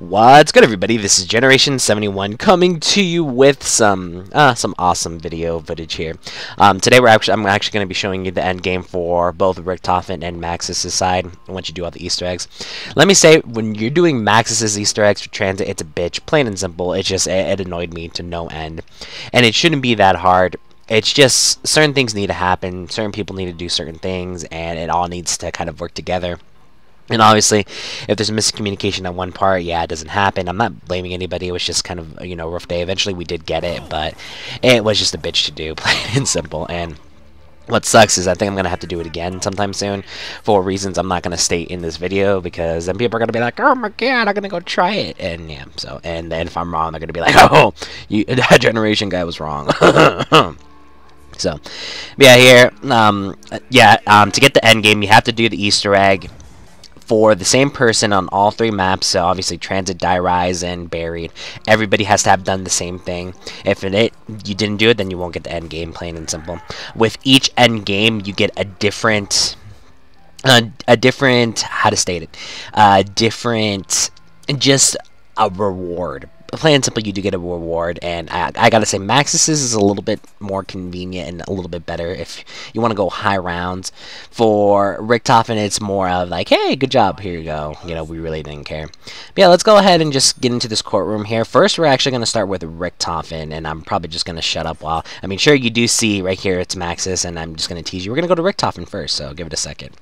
What's good, everybody? This is Generation 71 coming to you with some awesome video footage here. Today I'm actually going to be showing you the end game for both RICHTOFEN and MAXIS' side once you do all the Easter eggs. Let me say, when you're doing MAXIS' Easter eggs for Transit, it's a bitch, plain and simple. It annoyed me to no end, and it shouldn't be that hard. It's just certain things need to happen, certain people need to do certain things, and it all needs to kind of work together. And obviously, if there's a miscommunication on one part, yeah, it doesn't happen. I'm not blaming anybody. It was just kind of, a rough day. Eventually, we did get it, but it was just a bitch to do, plain and simple. And what sucks is I think I'm going to have to do it again sometime soon for reasons I'm not going to state in this video, because then people are going to be like, oh my god, I'm going to go try it. And yeah, and then if I'm wrong, they're going to be like, oh, that generation guy was wrong. So, yeah, here, to get the end game, you have to do the Easter egg for the same person on all three maps. So obviously Transit, Die, Rise, and Buried. Everybody has to have done the same thing. If you didn't do it, then you won't get the end game, plain and simple. With each end game, you get a different, how to state it, just a reward. Plain and simple, you do get a reward, and I gotta say, MAXIS is a little bit more convenient and a little bit better if you want to go high rounds. For RICHTOFEN, it's more of like, hey, good job, here you go. We really didn't care. But yeah, let's go ahead and just get into this courtroom here. First, we're actually going to start with RICHTOFEN, and I'm probably just going to shut up while, sure, you do see right here it's MAXIS, and I'm just going to tease you. We're going to go to RICHTOFEN first, so give it a second.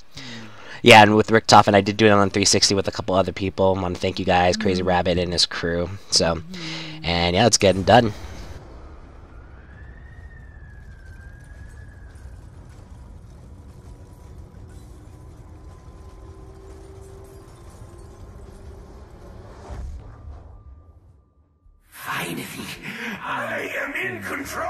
Yeah, and with RICHTOFEN, I did do it on 360 with a couple other people. I want to thank you guys, Crazy Rabbit and his crew. So, and yeah, let's get it done. Finally, I am in control!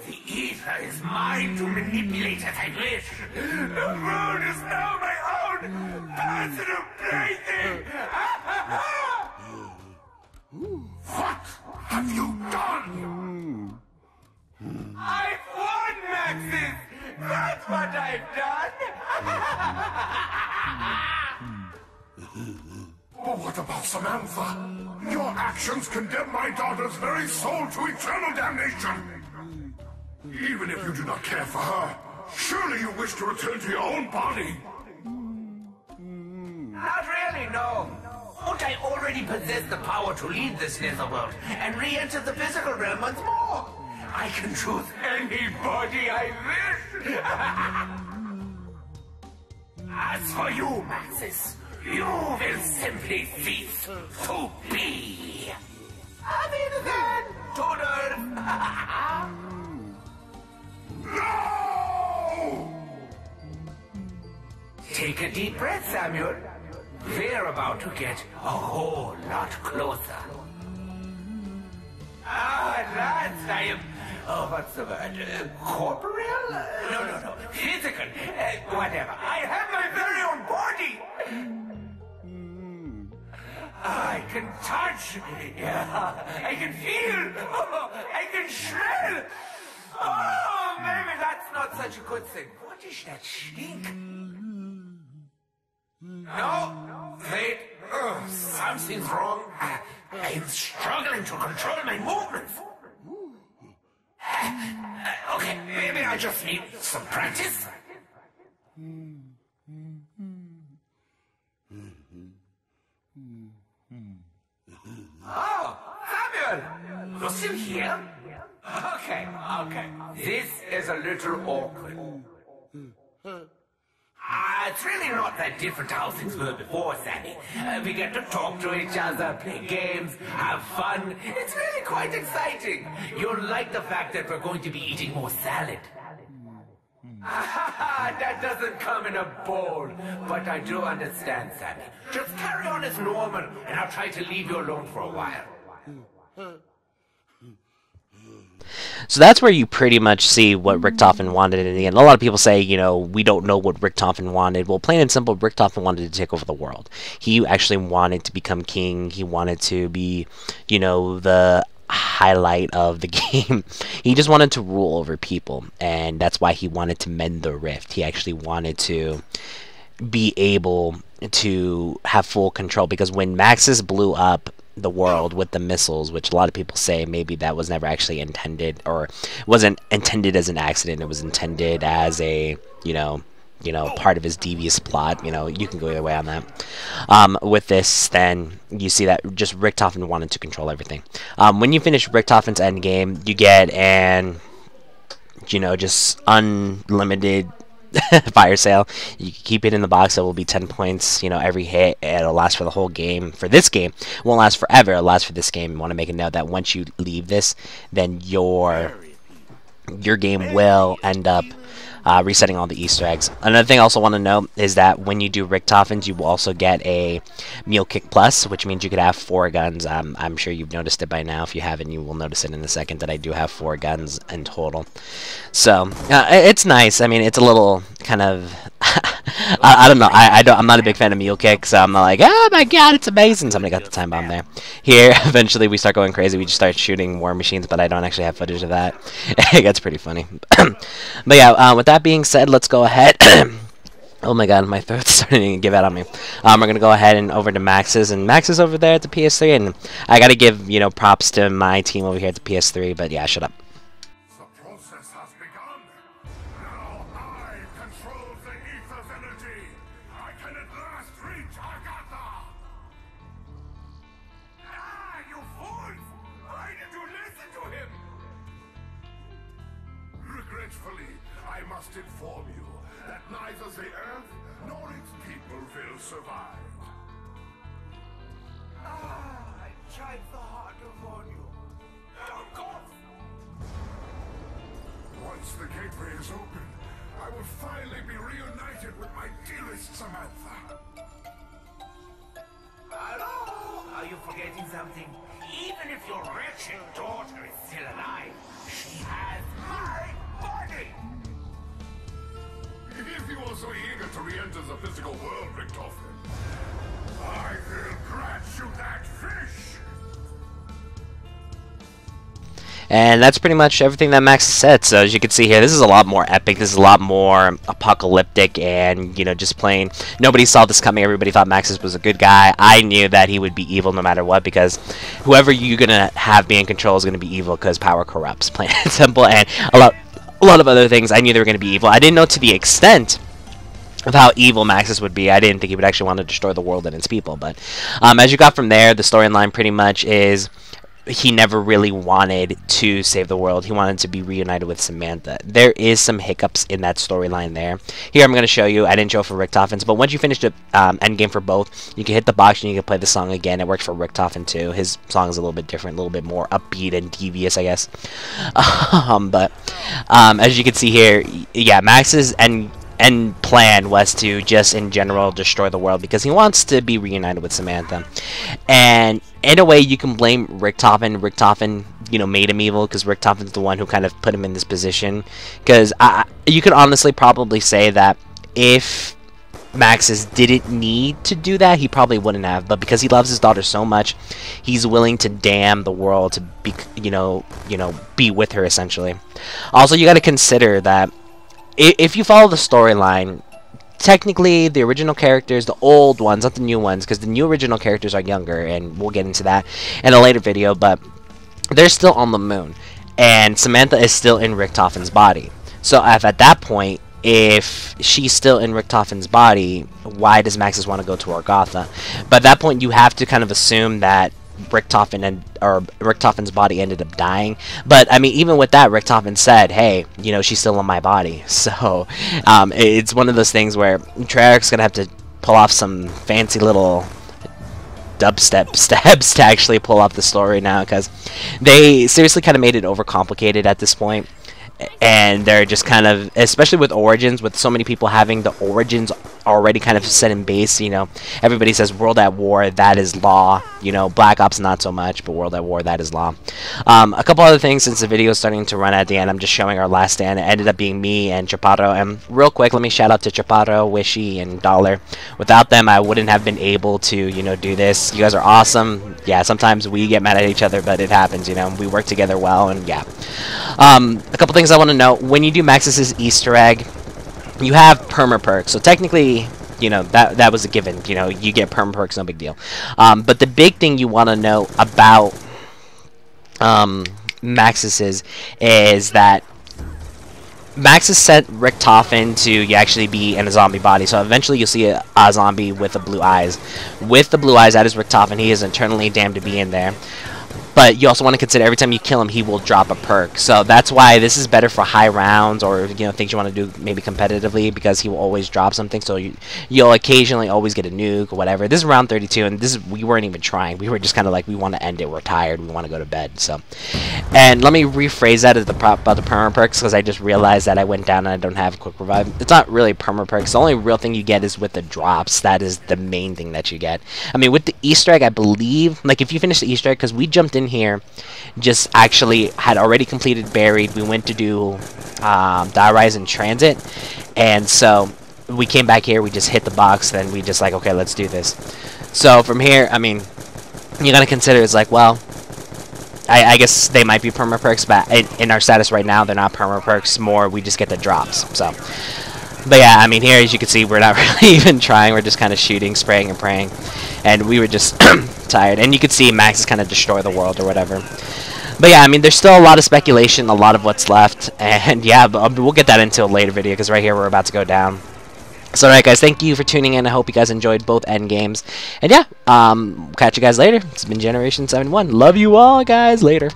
The ether is mine to manipulate as I wish! The world is now my own personal plaything! What have you done? I've won, MAXIS! That's what I've done! But what about Samantha? Your actions condemn my daughter's very soul to eternal damnation! Even if you do not care for her, surely you wish to return to your own body! Not really, no. Don't I already possess the power to leave this netherworld and re-enter the physical realm once more? I can choose anybody I wish! As for you, MAXIS, you will simply cease to be. Auf Wiedersehen, Toodles! No! Take a deep breath, Samuel. We're about to get a whole lot closer. That's I am. Oh, what's the word? Corporeal? No. Physical. Whatever. I have my very own body. I can touch. Yeah. I can feel. Oh, I can smell. Oh, maybe that's not such a good thing. What is that stink? No, wait. Something's wrong. I'm struggling to control my movements. Okay, maybe I just need some practice. Oh, Samuel! You're still here? Okay. This is a little awkward. It's really not that different to how things were before, Sammy. We get to talk to each other, play games, have fun. It's really quite exciting. You'll like the fact that we're going to be eating more salad. That doesn't come in a bowl, but I do understand, Sammy. Just carry on as normal, and I'll try to leave you alone for a while. So that's where you pretty much see what RICHTOFEN wanted in the end. A lot of people say, we don't know what RICHTOFEN wanted. Well, plain and simple, RICHTOFEN wanted to take over the world. He actually wanted to become king. He wanted to be, the highlight of the game. He just wanted to rule over people, and that's why he wanted to mend the rift. He actually wanted to be able to have full control, because when Maxis blew up the world with the missiles, which a lot of people say maybe that was never actually intended, or wasn't intended as an accident, it was intended as a, part of his devious plot. You can go either way on that. With this, then you see that just Richtofen wanted to control everything. When you finish Richtofen's endgame, you get an, just unlimited fire sale. You can keep it in the box. It will be 10 points, every hit. It'll last for the whole game. For this game, it won't last forever. It'll last for this game. You want to make a note that once you leave this, then your game will end up resetting all the Easter eggs. Another thing I also want to note is that when you do Richtofens, you will also get a Mule Kick Plus, which means you could have 4 guns. I'm sure you've noticed it by now. If you haven't, you will notice it in a second that I do have 4 guns in total. So it's nice. I mean, it's a little kind of I don't know. I'm not a big fan of Mule Kick, so I'm not like, oh my god, it's amazing. Somebody got the time bomb there. Here, eventually we start going crazy. We just start shooting war machines, but I don't actually have footage of that. It gets pretty funny. But yeah, with that being said, let's go ahead. Oh my god, my throat's starting to give out on me. We're going to go ahead and over to MAXIS, and MAXIS over there at the PS3, and I got to give, props to my team over here at the PS3, but yeah, shut up. The process has begun. Now I control the ether's energy. I can at last reach Agatha. Ah, you fools! Why did you listen to him? Regretfully, I must inform you that neither the Earth nor its people will survive. I tried so hard to warn you. Don't go! Once the gateway is open, I will finally be reunited with my dearest Samantha. Hello? Are you forgetting something? Even if your wretched daughter is still alive, she has my body! If you are so eager to re-enter the physical world, Richtofen, I will grant you that fish! And that's pretty much everything that Max said. So as you can see here, this is a lot more epic. This is a lot more apocalyptic, and just plain. Nobody saw this coming. Everybody thought Maxis was a good guy. I knew that he would be evil no matter what, because whoever you're gonna have be in control is gonna be evil, because power corrupts, plain and simple. And a lot of other things, I knew they were gonna be evil. I didn't know to the extent of how evil Maxis would be. I didn't think he would actually want to destroy the world and its people. But as you got from there, the storyline pretty much is he never really wanted to save the world. He wanted to be reunited with Samantha. There is some hiccups in that storyline there. Here I'm going to show you. I didn't show it for Richtofen's, but once you finish the endgame for both, you can hit the box and you can play the song again. It works for Richtofen too. His song is a little bit different, a little bit more upbeat and devious, I guess. But as you can see here, yeah, Max's end plan was to just in general destroy the world, because he wants to be reunited with Samantha. And in a way, you can blame Richtofen. Richtofen, made him evil, because Richtofen's the one who kind of put him in this position. Because you could honestly probably say that if Maxis didn't need to do that, he probably wouldn't have. But because he loves his daughter so much, he's willing to damn the world to be, be with her essentially. Also, you got to consider that if you follow the storyline, technically the original characters, the old ones, not the new ones, because the new original characters are younger, and we'll get into that in a later video, but they're still on the moon, and Samantha is still in Richtofen's body. So if at that point, if she's still in Richtofen's body, why does Maxis want to go to Agatha? But at that point, you have to kind of assume that Richtofen's body ended up dying. But I mean, even with that, Richtofen said, hey, she's still in my body. So it's one of those things where Treyarch's gonna have to pull off some fancy little dubstep steps to actually pull off the story now, because they seriously kind of made it overcomplicated at this point. And they're just kind of, especially with Origins, with so many people having the Origins already kind of set in base, everybody says World at War, that is law, Black Ops not so much, but World at War, that is law. A couple other things, since the video is starting to run at the end, I'm just showing our last stand. It ended up being me and Chaparro, and real quick, let me shout out to Chaparro, Wishy, and Dollar. Without them, I wouldn't have been able to, do this. You guys are awesome. Yeah, sometimes we get mad at each other, but it happens, we work together well, and yeah. A couple things I want to know: when you do Maxis' Easter egg, you have perma perks. So technically, you know, that was a given. You know, you get perma perks, no big deal. But the big thing you want to know about MAXIS is that MAXIS set Richtofen to actually be in a zombie body, so eventually you'll see a zombie with the blue eyes. With the blue eyes, that is Richtofen. He is eternally damned to be in there. But you also want to consider every time you kill him, he will drop a perk. So that's why this is better for high rounds or, you know, things you want to do maybe competitively, because he will always drop something. So you'll occasionally always get a nuke or whatever. This is round 32, and this is, we weren't even trying. We were just kind of like, we want to end it. We're tired. We want to go to bed. So, and let me rephrase that as about the perma perks, because I just realized that I went down and I don't have quick revive. It's not really perma perks. The only real thing you get is with the drops. That is the main thing that you get. I mean, with the Easter egg, I believe, like if you finish the Easter egg, because we jumped in here, just actually had already completed buried. We went to do Die Rise in transit, and so we came back here, we just hit the box, then we just like, okay, let's do this. So from here, I mean, you gotta consider, it's like, well, I guess they might be perma perks, but in our status right now, they're not perma perks, more we just get the drops. So, but yeah, I mean, here as you can see, we're not really even trying. We're just kind of shooting, spraying, and praying, and we were just tired. And you could see MAXIS kind of destroy the world or whatever. But yeah, I mean, there's still a lot of speculation, a lot of what's left, and yeah, but we'll get that into a later video, because right here we're about to go down. So alright guys, thank you for tuning in. I hope you guys enjoyed both end games. And yeah, catch you guys later. It's been Generation 71. Love you all guys. Later.